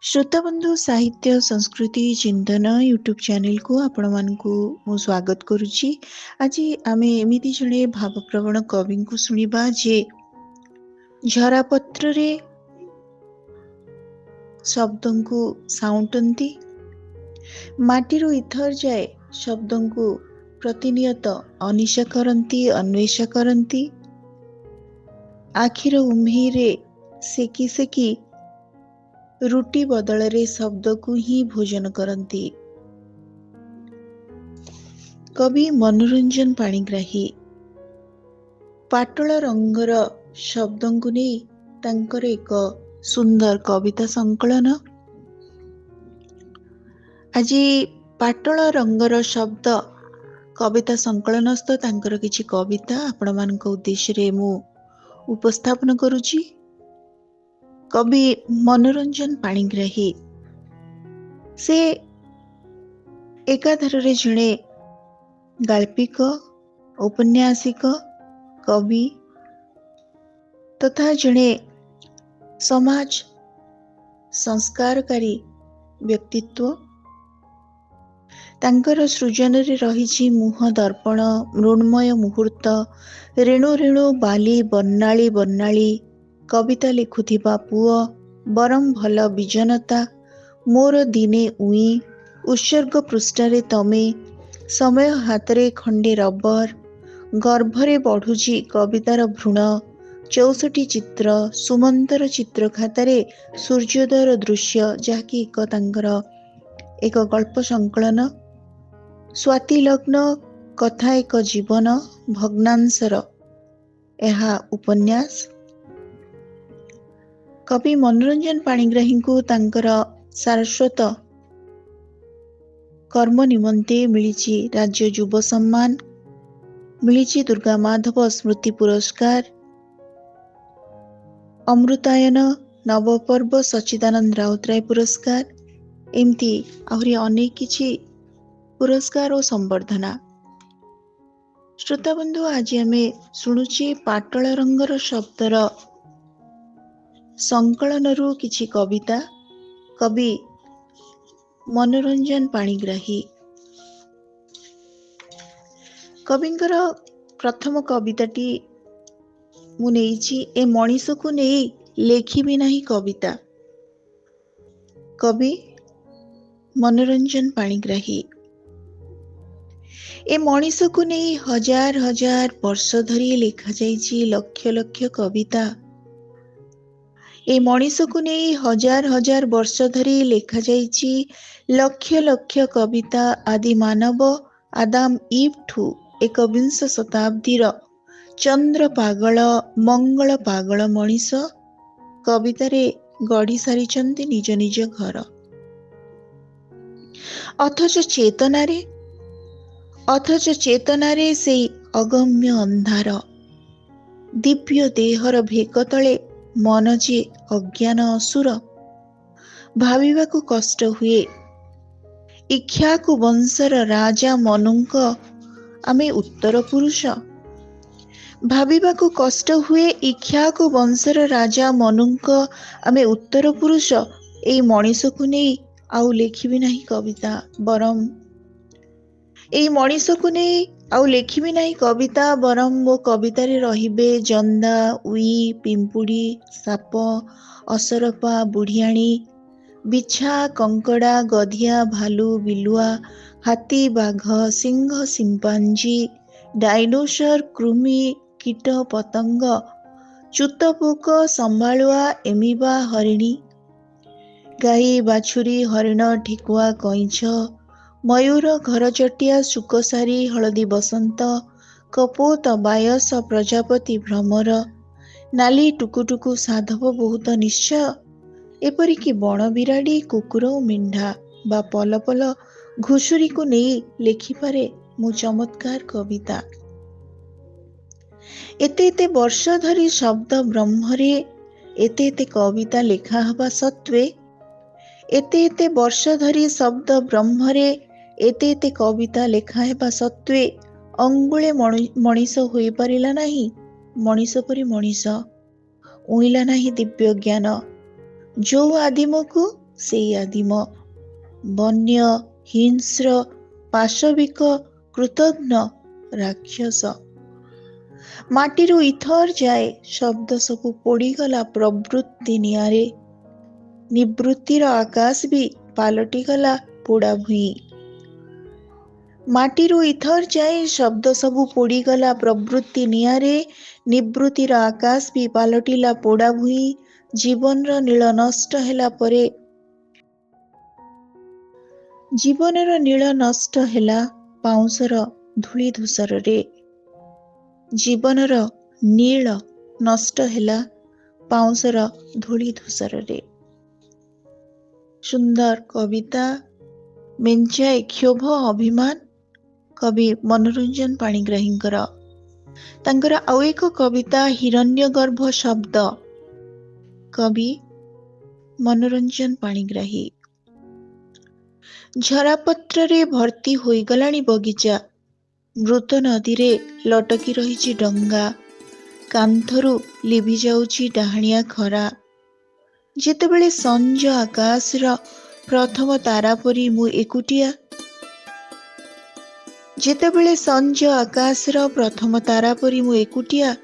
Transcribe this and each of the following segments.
श्रोताबंधु साहित्य संस्कृति चिंतन यूट्यूब चैनल को आपण मानकु मु स्वागत करुच्ची। आज आमे एमिति जणे भावप्रवण कवि को सुनिबा जे झरापत्र रे शब्दों को साउंटंती माटीरो इथर जाए शब्दों को प्रतिनियत अनिशा करंती अन्वेषा करंती आखिर उम्हीरे सेकी सेकी रुटी बदल रे शब्द को ही भोजन करती। कवि मनोरंजन पाणिग्राही पाटल रंगर शब्दों को नहीं तांकर एक सुंदर कविता संकलन। आज पाटल रंगर शब्द कविता संकलनस्थ तांकर किछि कविता आपण मानक उद्देश्य रे मु उपस्थापन करुछि। कवि मनोरंजन पाणिग्राही से एकाधार रे जणे गाल्पिक औपन्यासिक कवि तथा जणे समाज संस्कारकारी व्यक्तित्व। तांकर सृजन रे रहिछि मुह दर्पण मृण्मय मुहूर्त रेणु रेणु बाली बन्नाली बन्नाली कविता लिखुथिबा पुओ बरम भल विजनता मोर दिने उई उत्सर्ग पृष्ठरे तमे समय हातरे खंडे रबर गर्भरे बढ़ुची कवितार भ्रूण 64 चित्र सुमंतर चित्र खातारे सूर्योदयर दृश्य जहाँकि एक तांकर एक गल्प संकलन स्वाति लग्न कथा एक जीवन भग्नांशर एहा उपन्यास। कवि मनोरंजन पाणिग्राही को तांकर सारस्वत कर्म निमंते मिलिछि राज्य युव सम्मान, मिलिछि दुर्गा माधव स्मृति पुरस्कार, अमृतायन नवपर्व सच्चिदानंद राउतराय पुरस्कार एमती आहरी अनेक किछि पुरस्कार और संवर्धना। श्रोता बंधु आज आमे शुणुछि पाटल रंगर शब्दर संकलनरु किछि कविता। कवि मनोरंजन पाणिग्राही कविंकर प्रथम कविताटी मु नेइछि ए मनीष को नहीं लेखिबी नाही कविता। कवि मनोरंजन पाणिग्राही ए मनीष को नहीं हजार हजार वर्ष धरी लेखा जाइछि लक्ष लक्ष कविता। ए मनीष को नहीं हजार हजार वर्ष धरी लेखा जाइछि लक्ष लक्ष कविता। आदि मानव आदाम इव ठू एकविंश शताब्दीर चंद्र पागल मंगल पागल मनीष कवितारे गढ़ी सारिचंती निज निज घर। अथच चेतनारे से अगम्य अंधार दिव्य देहर भेक तले मन जे अज्ञान असुर। भाविबाकु कष्ट हुए इक्ष्वाकु वंशर राजा मनुंक आमे उत्तर पुरुष। भाविबाकु कष्ट हुए इक्ष्वाकु वंशर राजा मनुंक आमे उत्तर पुरुष। एई मनीष को नहीं आउ लेखिबी नाही कविता बरम एई मनीष को नहीं आउ लेखिबी नाही कविता बरम मो कवितारे रहिबे जंदा उई पिंपुड़ी साप असरपा बुढ़ियाणी बिछा कंकड़ा गधिया भालू बिलुआ हाथी बाघ सिंह सिंपांजी डायनोसर कृमि कीट पतंग चूतपोक संभालुआ एमिबा हरिणी गाई बाछुरी हरिण ठिकुआ कईंछ मयूर घरचटिया सुकसारी हलदी बसंत कपोत बायस प्रजापति भ्रमर नाली टुकुटुकु साधव बहुत निश्चय एपरिकी बण बिराड़ी कुकुर मेंढा बा पल पल घुषुरी को नहीं लेखिपारे मु चमत्कार कविता। एते एते वर्ष धरी शब्द ब्रह्मरे एते एते कविता लेखा हवा सत्वे एते एते वर्ष धरी शब्द ब्रह्मरे एते एते कविता लेखा हेबा सत्वे अंगुळे मनीष होई परिला नाही मनीष परी मनीष उइला नाही दिव्य ज्ञान जो आदिम को ସେଇ ଆଦିମ ବନ୍ୟ ହିଂସ୍ର ପାଶବିକ କୃତଘ୍ନ ରାକ୍ଷସ। ମାଟିରୁ ଇଥର ଯାଏ ଶବ୍ଦ ସବୁ ପୋଡ଼ିଗଲା ପ୍ରବୃତ୍ତି ନିଆଁରେ। ନିବୃତ୍ତିର ଆକାଶ ବି ପାଲଟିଗଲା ପୋଡ଼ା ଭୂଇଁ। ମାଟିରୁ ଇଥର ଯାଏ ଶବ୍ଦ ସବୁ ପୋଡ଼ିଗଲା ପ୍ରବୃତ୍ତି ନିଆଁରେ। ନିବୃତ୍ତିର ଆକାଶ ବି ପାଲଟିଲା ପୋଡ଼ା ଭୂଇଁ। ଜୀବନର ନୀଳ ନଷ୍ଟ ହେଲା ପରେ ଜୀବନର ନୀଳ ନଷ୍ଟ ହେଲା ପାଉଁଶର ଧୂଳି ଧୂସରରେ। ଜୀବନର ନୀଳ ନଷ୍ଟ ହେଲା ପାଉଁଶର ଧୂଳି ଧୂସରରେ। ସୁନ୍ଦର କବିତା, ମେଞ୍ଚାଏ କ୍ଷୋଭ ଅଭିମାନ, କବି ମନୋରଞ୍ଜନ ପାଣିଗ୍ରାହୀଙ୍କର। ତାଙ୍କର ଆଉ ଏକ କବିତା ହିରଣ୍ୟଗର୍ଭ ଶବ୍ଦ, କବି ମନୋରଞ୍ଜନ ପାଣିଗ୍ରାହୀ। ଝରାପତ୍ରରେ ଭର୍ତ୍ତି ହୋଇଗଲାଣି ବଗିଚା। ମୃତ ନଦୀରେ ଲଟକି ରହିଛି ଡଙ୍ଗା। କାନ୍ଥରୁ ଲିଭି ଯାଉଛି ଡାହାଣିଆ ଖରା। ଯେତେବେଳେ ସଞ୍ଜ ଆକାଶର ପ୍ରଥମ ତାରା ପରି ମୁଁ ଏକୁଟିଆ, ଯେତେବେଳେ ସଞ୍ଜ ଆକାଶର ପ୍ରଥମ ତାରା ପରି ମୁଁ ଏକୁଟିଆ,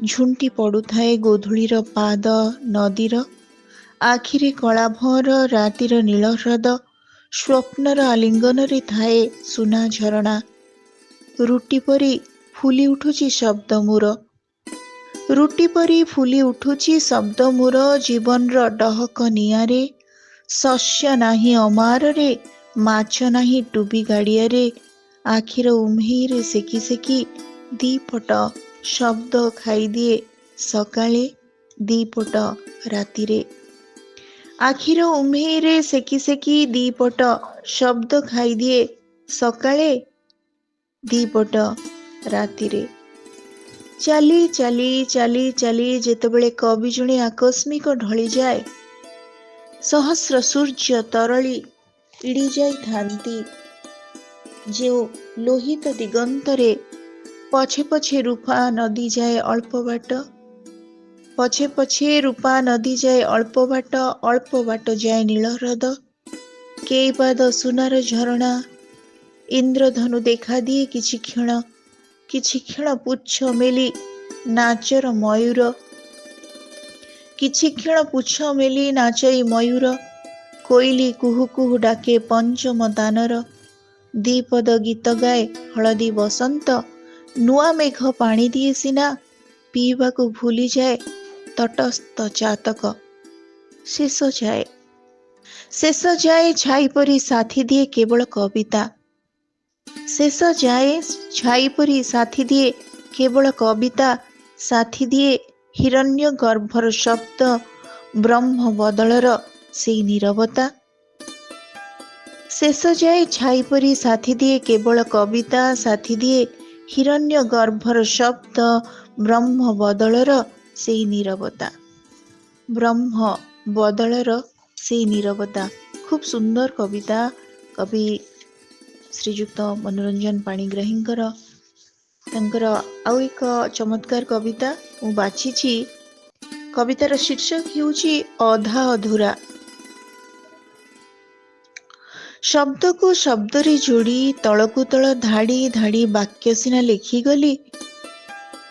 ଝୁଣ୍ଟି ପଡ଼ୁଥାଏ ଗୋଧୂଳିର ପାଦ ନଦୀର। ଆଖିରେ କଳାଭଅଁର ରାତିର ନୀଳ ହ୍ରଦ। ସ୍ୱପ୍ନର ଆଲିଙ୍ଗନରେ ଥାଏ ସୁନା ଝରଣା। ରୁଟି ପରି ଫୁଲି ଉଠୁଛି ଶବ୍ଦ ମୋର। ରୁଟି ପରି ଫୁଲି ଉଠୁଛି ଶବ୍ଦ ମୋର ଜୀବନର ଡହକ ନିଆଁରେ। ଶସ୍ୟ ନାହିଁ ଅମାରରେ, ମାଛ ନାହିଁ ଟୁବି ଗାଡ଼ିଆରେ। ଆଖିର ଉମ୍ହେଇରେ ସେକି ସେକି ଦିପଟ ଶବ୍ଦ ଖାଇଦିଏ ସକାଳେ, ଦିପଟ ରାତିରେ। ଆଖିର ଉମ୍ହେଇରେ ସେକି ସେକି ଦିପଟ ଶବ୍ଦ ଖାଇଦିଏ ସକାଳେ, ଦିପଟ ରାତିରେ। ଚାଲି ଚାଲି ଚାଲି ଚାଲି ଯେତେବେଳେ କବି ଜଣେ ଆକସ୍ମିକ ଢଳିଯାଏ, ସହସ୍ର ସୂର୍ଯ୍ୟ ତରଳି ଇଡ଼ି ଯାଇଥାନ୍ତି ଯେଉଁ ଲୋହିତ ଦିଗନ୍ତରେ। ପଛେ ପଛେ ରୂପା ନଦୀ ଯାଏ ଅଳ୍ପ ବାଟ, ପଛେ ପଛେ ରୂପା ନଦୀ ଯାଏ ଅଳ୍ପ ବାଟ, ଅଳ୍ପ ବାଟ ଯାଏ ନୀଳ ହ୍ରଦ। କେଇପାଦ ସୁନାର ଝରଣା। ଇନ୍ଦ୍ରଧନୁ ଦେଖାଦିଏ କିଛି କ୍ଷଣ, କିଛି କ୍ଷଣ ପୁଚ୍ଛ ମେଲି ନାଚର ମୟୂର। କିଛି କ୍ଷଣ ପୁଚ୍ଛ ମେଲି ନାଚଇ ମୟୂର। କୋଇଲି କୁହୁ କୁହୁ ଡାକେ ପଞ୍ଚମ ଦାନର। ଦିପଦ ଗୀତ ଗାଏ ହଳଦୀ ବସନ୍ତ। ନୂଆ ମେଘ ପାଣି ଦିଏ ସିନା, ପିଇବାକୁ ଭୁଲିଯାଏ ତଟସ୍ଥ ଚାତକ। ଶେଷ ଯାଏ, ଶେଷ ଯାଏ ଛାଇ ପରି ସାଥି ଦିଏ କେବଳ କବିତା। ଶେଷ ଯାଏ ଛାଇ ପରି ସାଥି ଦିଏ କେବଳ କବିତା। ସାଥି ଦିଏ ହିରଣ୍ୟ ଗର୍ଭର ଶବ୍ଦ, ବ୍ରହ୍ମ ବଦଳର ସେଇ ନୀରବତା। ଶେଷ ଯାଏ ଛାଇ ପରି ସାଥି ଦିଏ କେବଳ କବିତା। ସାଥି ଦିଏ ହିରଣ୍ୟ ଗର୍ଭର ଶବ୍ଦ, ବ୍ରହ୍ମ ବଦଳର ସେଇ ନୀରବତା। ବ୍ରହ୍ମ ବଦଳର ସେଇ ନୀରବତା। ଖୁବ୍ ସୁନ୍ଦର କବିତା କବି ଶ୍ରୀଯୁକ୍ତ ମନୋରଞ୍ଜନ ପାଣିଗ୍ରାହୀଙ୍କର। ତାଙ୍କର ଆଉ ଏକ ଚମତ୍କାର କବିତା ମୁଁ ବାଛିଛି। କବିତାର ଶୀର୍ଷକ ହେଉଛି ଅଧା ଅଧୁରା। ଶବ୍ଦକୁ ଶବ୍ଦରେ ଯୋଡ଼ି ତଳକୁ ତଳ ଧାଡ଼ି ଧାଡ଼ି ବାକ୍ୟ ସିନା ଲେଖିଗଲି,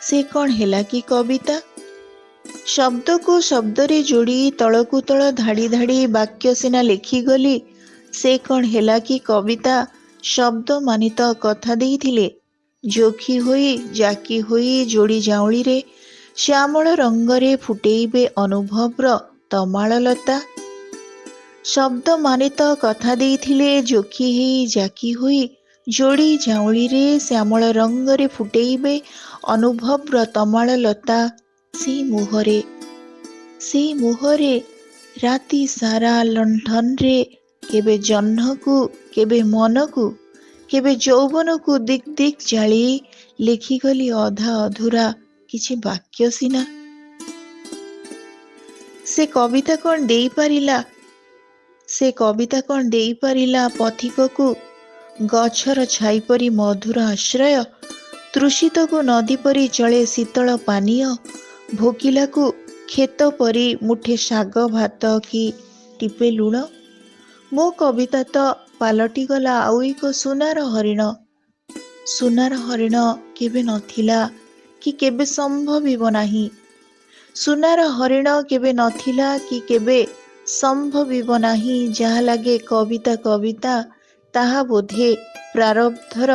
ସେ କ'ଣ ହେଲା କି କବିତା? ଶବ୍ଦକୁ ଶବ୍ଦରେ ଯୋଡ଼ି ତଳକୁ ତଳ ଧାଡ଼ି ଧାଡ଼ି ବାକ୍ୟ ସିନା ଲେଖିଗଲି, ସେ କ'ଣ ହେଲା କି କବିତା? ଶବ୍ଦ ମାନିତ କଥା ଦେଇଥିଲେ, ଯୋଖି ହୋଇ ଜାକି ହୋଇ ଯୋଡ଼ି ଜାଉଳିରେ ଶ୍ୟାମଳ ରଙ୍ଗରେ ଫୁଟେଇବେ ଅନୁଭବର ତମାଳ ଲତା। ଶବ୍ଦ ମାନିତ କଥା ଦେଇଥିଲେ, ଯୋଖି ହେଇ ଜାକି ହୋଇ ଯୋଡ଼ି ଜାଉଳିରେ ଶ୍ୟାମଳ ରଙ୍ଗରେ ଫୁଟେଇବେ ଅନୁଭବର ତମାଳ ଲତା। ସେଇ ମୁହଁରେ ରାତି ସାରା ଲଣ୍ଠନରେ କେବେ ଜହ୍ନକୁ, କେବେ ମନକୁ, କେବେ ଯୌବନକୁ ଦିକ୍ ଦିକ୍ ଜାଳି ଲେଖିଗଲି ଅଧା ଅଧୁରା କିଛି ବାକ୍ୟ ସିନା। ସେ କବିତା କ'ଣ ଦେଇପାରିଲା? ସେ କବିତା କ'ଣ ଦେଇପାରିଲା ପଥିକକୁ ଗଛର ଛାଇ ପରି ମଧୁର ଆଶ୍ରୟ? ତୃଷିତକୁ ନଦୀ ପରି ଚଳେ ଶୀତଳ ପାନୀୟ। ଭୋକିଲାକୁ କ୍ଷେତ ପରି ମୁଠେ ଶାଗ ଭାତ କି ଟିପେ ଲୁଣ। ମୋ କବିତା ତ ପାଲଟି ଗଲା ଆଉ ଏକ ସୁନାର ହରିଣ। ସୁନାର ହରିଣ କେବେ ନଥିଲା କି କେବେ ସମ୍ଭବିବ ନାହିଁ। ସୁନାର ହରିଣ କେବେ ନଥିଲା କି କେବେ ସମ୍ଭବିବ ନାହିଁ। ଯାହା ଲାଗେ କବିତା କବିତା ତାହା ବୋଧେ ପ୍ରାରବ୍ଧର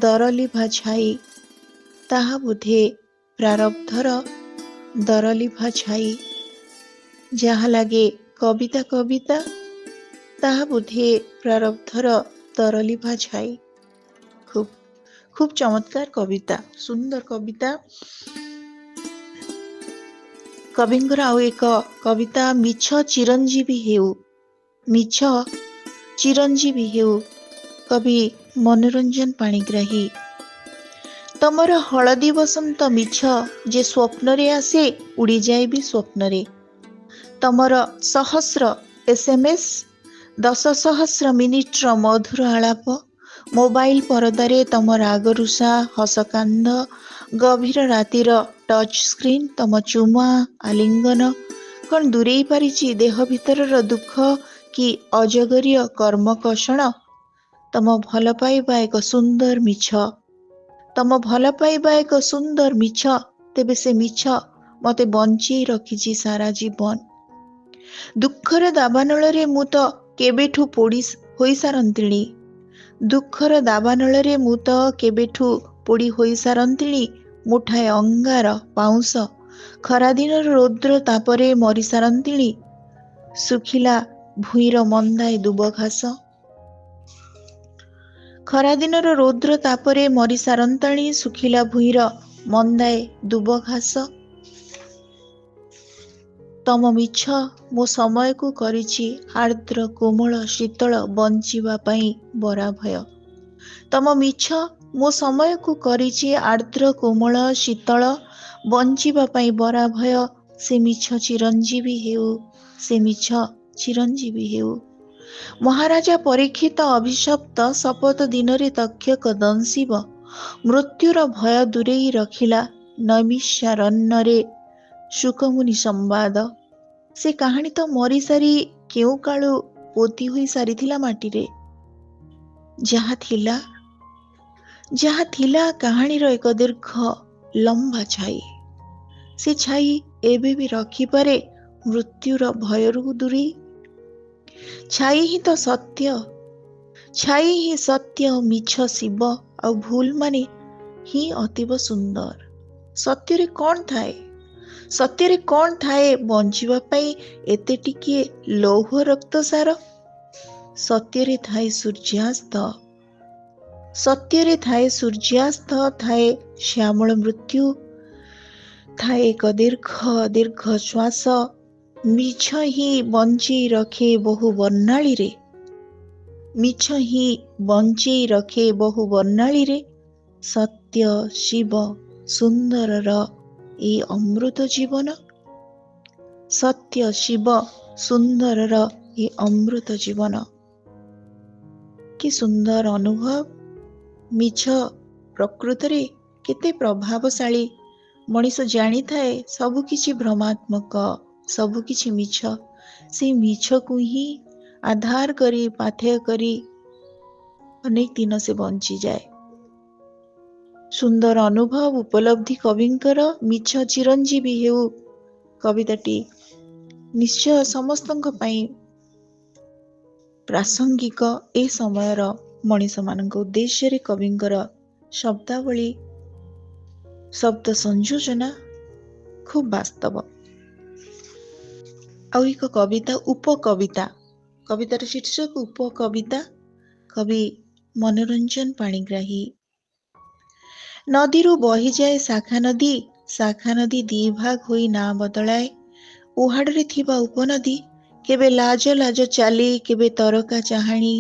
ଦରଲିଭା ଛାଇ। ତାହା ବୋଧେ ପ୍ରାରବ୍ଧର ଦରଲିଭା ଛାଇ। ଯାହା ଲାଗେ କବିତା କବିତା ତାହା ବୋଧେ ପ୍ରାରବ୍ଧର ତରଲିଭା ଛାଇ। খুব খুব চমৎকার কবিতা, সুন্দর কবিতা। କବିଙ୍କର ଆଉ ଏକ କବିତା, ମିଛ ଚିରଞ୍ଜୀବୀ ହେଉ। ମିଛ ଚିରଞ୍ଜୀବୀ ହେଉ। କବି ମନୋରଞ୍ଜନ ପାଣିଗ୍ରାହୀ। ତମର ହଳଦୀ ବସନ୍ତ ମିଛ ଯେ ସ୍ୱପ୍ନରେ ଆସେ ଉଡ଼ିଯାଏ ବି ସ୍ୱପ୍ନରେ। ତମର ସହସ୍ର SMS, 10,000 ମିନିଟ୍ର ମଧୁର ଆଳାପ, ମୋବାଇଲ ପରଦାରେ ତମ ରାଗରୁଷା ହସକାନ୍ଦ, ଗଭୀର ରାତିର ଟଚ୍ ସ୍କ୍ରିନ୍ ତମ ଚୁମା ଆଲିଙ୍ଗନ କ'ଣ ଦୂରେଇ ପାରିଛି ଦେହ ଭିତରର ଦୁଃଖ କି ଅଜଗରୀୟ କର୍ମକଷଣ? ତମ ଭଲ ପାଇବା ଏକ ସୁନ୍ଦର ମିଛ। ତମ ଭଲ ପାଇବା ଏକ ସୁନ୍ଦର ମିଛ। ତେବେ ସେ ମିଛ ମତେ ବଞ୍ଚେଇ ରଖିଛି ସାରା ଜୀବନ। ଦୁଃଖର ଦାବାନଳରେ ମୁଁ ତ କେବେଠୁ ପୋଡ଼ି ହୋଇସାରନ୍ତିଣି। ଦୁଃଖର ଦାବାନଳରେ ମୁଁ ତ କେବେଠୁ ପୋଡ଼ି ହୋଇସାରନ୍ତିଣି। ମୁଠାଏ ଅଙ୍ଗାର ପାଉଁଶ ଖରାଦିନର ରୌଦ୍ର ତାପରେ ମରିସାରନ୍ତିଣି। ଶୁଖିଲା ଭୂଇଁର ମନ୍ଦାଏ ଦୁବ ଘାସ ଖରାଦିନର ରୌଦ୍ର ତାପରେ ମରିସାରନ୍ତାଣି। ଶୁଖିଲା ଭୂଇଁର ମନ୍ଦାଏ ଦୁବ ଘାସ। ତମ ମିଛ ମୋ ସମୟକୁ କରିଛି ଆର୍ଦ୍ର କୋମଳ ଶୀତଳ ବଞ୍ଚିବା ପାଇଁ ବରାଭୟ। ତମ ମିଛ ମୋ ସମୟକୁ କରିଛି ଆର୍ଦ୍ର କୋମଳ ଶୀତଳ ବଞ୍ଚିବା ପାଇଁ ବରାଭୟ। ସେ ମିଛ ଚିରଞ୍ଜୀବୀ ହେଉ। ସେ ମିଛ ଚିରଞ୍ଜୀବୀ ହେଉ। ମହାରାଜା ପରୀକ୍ଷିତ ଅଭିଶପ୍ତ ଶପଥ ଦିନରେ ତକ୍ଷକ ଦଂଶିବ। ମୃତ୍ୟୁର ଭୟ ଦୂରେଇ ରଖିଲା ନୈମିଷାରଣ୍ୟରେ ଶୁକମୁନି ସମ୍ବାଦ। ସେ କାହାଣୀ ତ ମରିସାରି କେଉଁ କାଳୁ ପୋତି ହୋଇ ସାରିଥିଲା ମାଟିରେ। ଯାହା ଥିଲା କାହାଣୀର ଏକ ଦୀର୍ଘ ଲମ୍ବା ଛାଇ। ସେ ଛାଇ ଏବେ ବି ରଖିପାରେ ମୃତ୍ୟୁର ଭୟରୁ ଦୂରେଇ। ଛାଇ ହିଁ ତ ସତ୍ୟ। ଛାଇ ହିଁ ସତ୍ୟ, ମିଛ ଶିବ ଆଉ ଭୁଲ ମାନେ ହିଁ ଅତୀବ ସୁନ୍ଦର। ସତ୍ୟରେ କ'ଣ ଥାଏ? ସତ୍ୟରେ କ'ଣ ଥାଏ ବଞ୍ଚିବା ପାଇଁ ଏତେ ଟିକିଏ ଲୌହ ରକ୍ତସାର? ସତ୍ୟରେ ଥାଏ ସୂର୍ଯ୍ୟାସ୍ତ। ସତ୍ୟରେ ଥାଏ ସୂର୍ଯ୍ୟାସ୍ତ, ଥାଏ ଶ୍ୟାମଳ ମୃତ୍ୟୁ, ଥାଏ ଏକ ଦୀର୍ଘ ଦୀର୍ଘ ଶ୍ୱାସ। ମିଛ ହିଁ ବଞ୍ଚେଇ ରଖେ ବହୁ ବର୍ଣ୍ଣାଳୀରେ। ମିଛ ହିଁ ବଞ୍ଚେଇ ରଖେ ବହୁ ବର୍ଣ୍ଣାଳୀରେ। ସତ୍ୟ ଶିବ ସୁନ୍ଦରର ଏ ଅମୃତ ଜୀବନ। ସତ୍ୟ ଶିବ ସୁନ୍ଦରର ଏ ଅମୃତ ଜୀବନ। କି ସୁନ୍ଦର ଅନୁଭବ। ମିଛ ପ୍ରକୃତରେ କେତେ ପ୍ରଭାବଶାଳୀ। ମଣିଷ ଜାଣିଥାଏ ସବୁକିଛି ଭ୍ରମାତ୍ମକ, ସବୁକିଛି ମିଛ। ସେଇ ମିଛକୁ ହିଁ ଆଧାର କରି ପାଥେୟ କରି ଅନେକ ଦିନ ସେ ବଞ୍ଚିଯାଏ। ସୁନ୍ଦର ଅନୁଭବ ଉପଲବ୍ଧି କବିଙ୍କର। ମିଛ ଚିରଞ୍ଜୀବୀ ହେଉ କବିତାଟି ନିଶ୍ଚୟ ସମସ୍ତଙ୍କ ପାଇଁ ପ୍ରାସଙ୍ଗିକ। ଏ ସମୟର ମଣିଷମାନଙ୍କ ଉଦ୍ଦେଶ୍ୟରେ କବିଙ୍କର ଶବ୍ଦାବଳୀ, ଶବ୍ଦ ସଂଯୋଜନା ଖୁବ୍ ବାସ୍ତବ। ଆଉ ଏକ କବିତା, ଉପକବିତା। କବିତାର ଶୀର୍ଷକ ଉପକବିତା। କବି ମନୋରଞ୍ଜନ ପାଣିଗ୍ରାହୀ। ନଦୀରୁ ବହିଯାଏ ଶାଖା ନଦୀ। ଶାଖା ନଦୀ ଦି ଭାଗ ହୋଇ ନାଁ ବଦଳାଏ। ଉହାଡ଼ରେ ଥିବା ଉପନଦୀ କେବେ ଲାଜ ଲାଜ ଚାଲି, କେବେ ତରକା ଚାହାଣି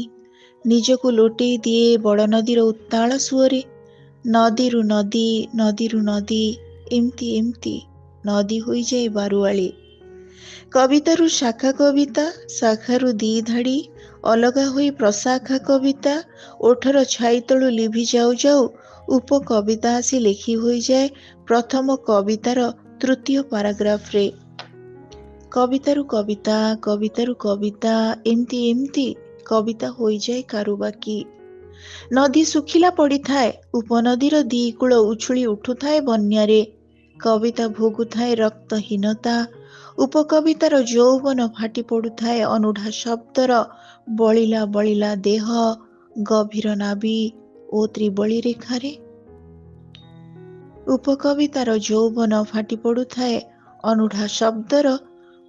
ନିଜକୁ ଲୋଟେଇ ଦିଏ ବଡ଼ ନଦୀର ଉତ୍ତାଳ ସୁଅରେ। ନଦୀରୁ ନଦୀ, ନଦୀରୁ ନଦୀ, ଏମିତି ଏମିତି ନଦୀ ହୋଇଯାଏ ବାରୁଆଳି। କବିତାରୁ ଶାଖା କବିତା, ଶାଖାରୁ ଦି ଧାଡ଼ି ଅଲଗା ହୋଇ ପ୍ରଶାଖା କବିତା। ଓଠର ଛାଇ ତଳୁ ଲିଭି ଯାଉ ଯାଉ ଉପକବିତା ଆସି ଲେଖି ହୋଇଯାଏ ପ୍ରଥମ କବିତାର ତୃତୀୟ ପାରାଗ୍ରାଫରେ। କବିତାରୁ କବିତା, କବିତାରୁ କବିତା, ଏମିତି ଏମିତି କବିତା ହୋଇଯାଏ କାରୁବାକି। ନଦୀ ଶୁଖିଲା ପଡ଼ିଥାଏ, ଉପନଦୀର ଦି କୂଳ ଉଛୁଳି ଉଠୁଥାଏ ବନ୍ୟାରେ। କବିତା ଭୋଗୁଥାଏ ରକ୍ତହୀନତା, ଉପକବିତାର ଯୌବନ ଫାଟି ପଡ଼ୁଥାଏ ଅନୁଢା ଶବ୍ଦର ବଳିଲା ବଳିଲା ଦେହ, ଗଭୀର ନାଭି ଓ ତ୍ରିବଳି ରେଖାରେ। ଉପକବିତାର ଯୌବନ ଫାଟି ପଡ଼ୁଥାଏ ଅନୁଢା ଶବ୍ଦର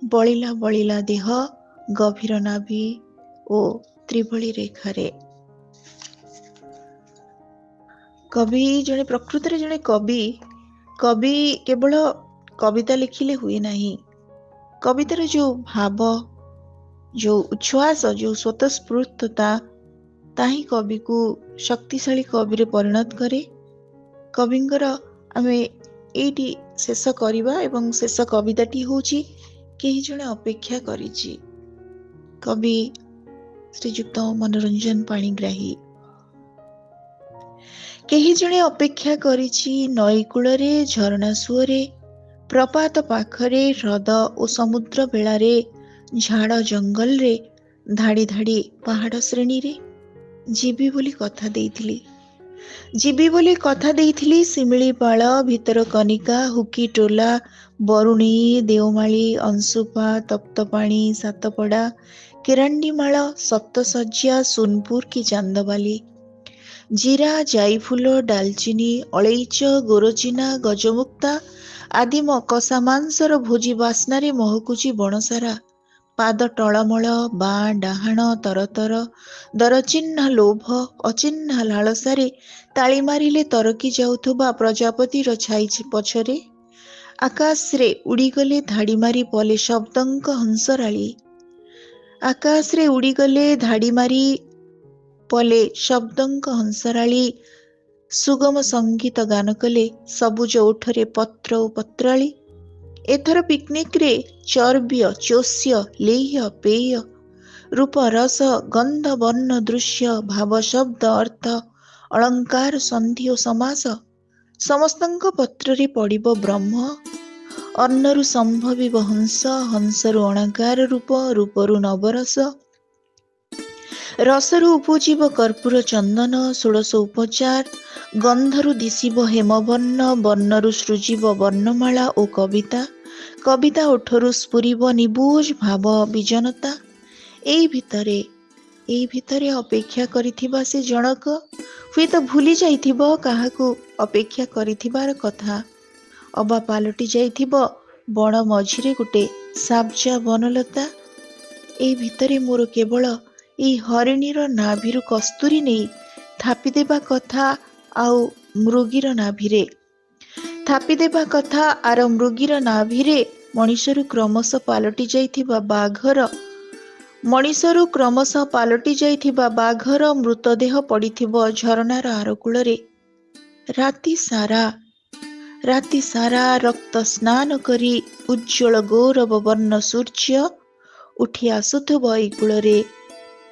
ବଳିଲା ବଳିଲା ଦେହ, ଗଭୀର ନାଭି ଓ ତ୍ରିବଳି ରେଖାରେ। କବି ପ୍ରକୃତରେ ଜଣେ କବି କେବଳ କବିତା ଲେଖିଲେ ହୁଏ ନାହିଁ। କବିତାର ଯୋଉ ଭାବ, ଯୋଉ ଉଚ୍ଛ୍ୱାସ, ଯୋଉ ସ୍ୱତଃସ୍ଫୂର୍ତ୍ତତା, ତାହିଁ କବିକୁ ଶକ୍ତିଶାଳୀ କବିରେ ପରିଣତ କରେ। କବିଙ୍କର ଆମେ ଏଇଠି ଶେଷ କରିବା ଏବଂ ଶେଷ କବିତାଟି ହେଉଛି କେହି ଜଣେ ଅପେକ୍ଷା କରିଛି। କବି ଶ୍ରୀଯୁକ୍ତ ମନୋରଞ୍ଜନ ପାଣିଗ୍ରାହୀ। କେହି ଜଣେ ଅପେକ୍ଷା କରିଛି ନଈ କୂଳରେ, ଝରଣା ସୁଅରେ, ପ୍ରପାତ ପାଖରେ, ହ୍ରଦ ଓ ସମୁଦ୍ର ବେଳାରେ, ଝାଡ଼ ଜଙ୍ଗଲରେ, ଧାଡ଼ି ଧାଡ଼ି ପାହାଡ଼ ଶ୍ରେଣୀରେ। ଯିବି ବୋଲି କଥା ଦେଇଥିଲି, ଯିବି ବୋଲି କଥା ଦେଇଥିଲି, ଶିମିଳିପାଳ, ଭିତରକନିକା, ହୁକିଟୋଲା, ବରୁଣୀ, ଦେଓମାଳି, ଅଂଶୁପା, ତପ୍ତପାଣି, ସାତପଡ଼ା, କେରାଣ୍ଡିମାଳ, ସପ୍ତଶଯ୍ୟା, ସୋନପୁର କି ଚାନ୍ଦବାଲି, ଜିରା, ଜାଇଫୁଲ, ଡାଲଚିନି, ଅଳେଇଚ, ଗୋରଚିନା, ଗଜମୁକ୍ତା ଆଦି କଷା ମାଂସର ଭୋଜି ବାସ୍ନାରେ ମହକୁଛି ବଣସାରା। ପାଦ ଟଳମଳ, ବାଁ ଡାହାଣ ତରତର, ଦରଚିହ୍ନା ଲୋଭ, ଅଚିହ୍ନା ଲାଳସାରେ ତାଳି ମାରିଲେ ତରକି ଯାଉଥିବା ପ୍ରଜାପତିର ଛାଇ ପଛରେ। ଆକାଶରେ ଉଡ଼ିଗଲେ ଧାଡ଼ି ମାରି ପଲେ ଶବ୍ଦଙ୍କ ହଂସରାଳି, ଆକାଶରେ ଉଡ଼ିଗଲେ ଧାଡ଼ି ମାରି ପଲେ ଶବ୍ଦଙ୍କ ହଂସରାଳି, ସୁଗମ ସଙ୍ଗୀତ ଗାନ କଲେ ସବୁଜ ଓଠରେ ପତ୍ର ଓ ପତ୍ରାଳି। ଏଥର ପିକନିକରେ ଚର୍ବ୍ୟ, ଚୋଷ୍ୟ, ଲେହ୍ୟ, ପେୟ, ରୂପ, ରସ, ଗନ୍ଧ, ବର୍ଣ୍ଣ, ଦୃଶ୍ୟ, ଭାବ, ଶବ୍ଦ, ଅର୍ଥ, ଅଳଙ୍କାର, ସନ୍ଧି ଓ ସମାସ ସମସ୍ତଙ୍କ ପତ୍ରରେ ପଡ଼ିବ ବ୍ରହ୍ମ। ଅନ୍ନରୁ ସମ୍ଭବିବ ହଂସ, ହଂସରୁ ଅଣାକାର ରୂପ, ରୂପରୁ ନବରସ, ରସରୁ ଉପୁଜିବ କର୍ପୂର ଚନ୍ଦନ, ଷୋଡ଼ଶ ଉପଚାର, ଗନ୍ଧରୁ ଦିଶିବ ହେମବର୍ଣ୍ଣ, ବର୍ଣ୍ଣରୁ ସୃଜିବ ବର୍ଣ୍ଣମାଳା ଓ କବିତା, କବିତା ଓଠରୁ ସ୍ଫୁରିବ ନିବୁଜ ଭାବ ବିଜନତା। ଏଇ ଭିତରେ ଅପେକ୍ଷା କରିଥିବା ସେ ଜଣକ ହୁଏତ ଭୁଲି ଯାଇଥିବ କାହାକୁ ଅପେକ୍ଷା କରିଥିବାର କଥା, ଅବା ପାଲଟି ଯାଇଥିବ ବଣ ମଝିରେ ଗୋଟେ ସାବଜା ବନଲତା। ଏଇ ଭିତରେ ମୋର କେବଳ ଏଇ ହରିଣୀର ନାଭିରୁ କସ୍ତୁରୀ ନେଇ ଥାପିଦେବା କଥା ଆଉ ମୃଗୀର ନାଭିରେ, ଥାପିଦେବା କଥା ଆର ମୃଗୀର ନାଭିରେ ମଣିଷରୁ କ୍ରମଶଃ ପାଲଟି ଯାଇଥିବା ବାଘର ମୃତଦେହ ପଡ଼ିଥିବ ଝରଣାର ଆରକୂଳରେ। ରାତି ସାରା ରକ୍ତ ସ୍ନାନ କରି ଉଜ୍ଜ୍ୱଳ ଗୌରବ ବର୍ଣ୍ଣ ସୂର୍ଯ୍ୟ ଉଠି ଆସୁଥିବ ଏଇ କୂଳରେ।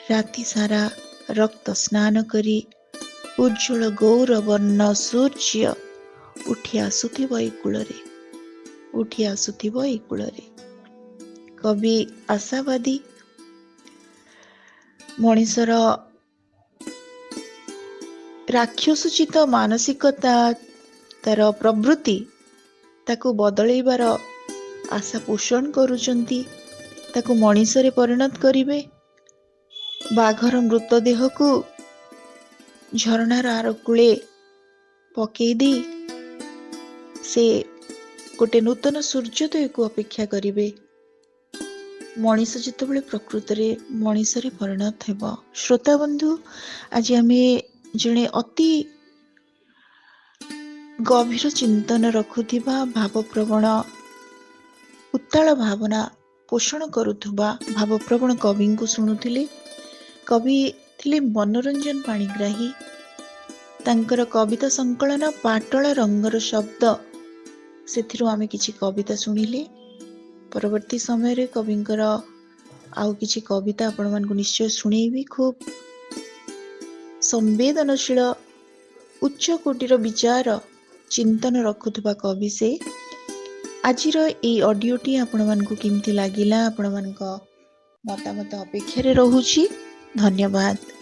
ରାତି ସାରା ରକ୍ତ ସ୍ନାନ କରି ଉଜ୍ଜ୍ୱଳ ଗୌରବର୍ଣ୍ଣ ସୂର୍ଯ୍ୟ ଉଠି ଆସୁଥିବ ଏଇ କୂଳରେ। କବି ଆଶାବାଦୀ। ମଣିଷର ରାକ୍ଷସୋଚିତ ମାନସିକତା, ତାର ପ୍ରବୃତ୍ତି, ତାକୁ ବଦଳେଇବାର ଆଶା ପୋଷଣ କରୁଛନ୍ତି, ତାକୁ ମଣିଷରେ ପରିଣତ କରିବେ। ବାଘର ମୃତଦେହକୁ ଝରଣାର ଆରକୂଳେ ପକେଇ ଦେଇ ସେ ଗୋଟେ ନୂତନ ସୂର୍ଯ୍ୟୋଦୟକୁ ଅପେକ୍ଷା କରିବେ। ମଣିଷ ଯେତେବେଳେ ପ୍ରକୃତରେ ମଣିଷରେ ପରିଣତ ହେବ। ଶ୍ରୋତା ବନ୍ଧୁ, ଆଜି ଆମେ ଜଣେ ଅତି ଗଭୀର ଚିନ୍ତନ ରଖୁଥିବା, ଭାବପ୍ରବଣ, ଉତ୍ତାଳ ଭାବନା ପୋଷଣ କରୁଥିବା ଭାବପ୍ରବଣ କବିଙ୍କୁ ଶୁଣୁଥିଲେ। କବି ଥିଲେ ମନୋରଞ୍ଜନ ପାଣିଗ୍ରାହୀ। ତାଙ୍କର କବିତା ସଂକଳନ ପାଟଳ ରଙ୍ଗର ଶବ୍ଦ, ସେଥିରୁ ଆମେ କିଛି କବିତା ଶୁଣିଲେ। ପରବର୍ତ୍ତୀ ସମୟରେ କବିଙ୍କର ଆଉ କିଛି କବିତା ଆପଣମାନଙ୍କୁ ନିଶ୍ଚୟ ଶୁଣେଇବି। ଖୁବ୍ ସମ୍ବେଦନଶୀଳ, ଉଚ୍ଚ କୋଟିର ବିଚାର ଚିନ୍ତନ ରଖୁଥିବା କବି ସେ। ଆଜିର ଏଇ ଅଡିଓଟି ଆପଣମାନଙ୍କୁ କେମିତି ଲାଗିଲା, ଆପଣମାନଙ୍କ ମତାମତ ଅପେକ୍ଷାରେ ରହୁଛି। ଧନ୍ୟବାଦ।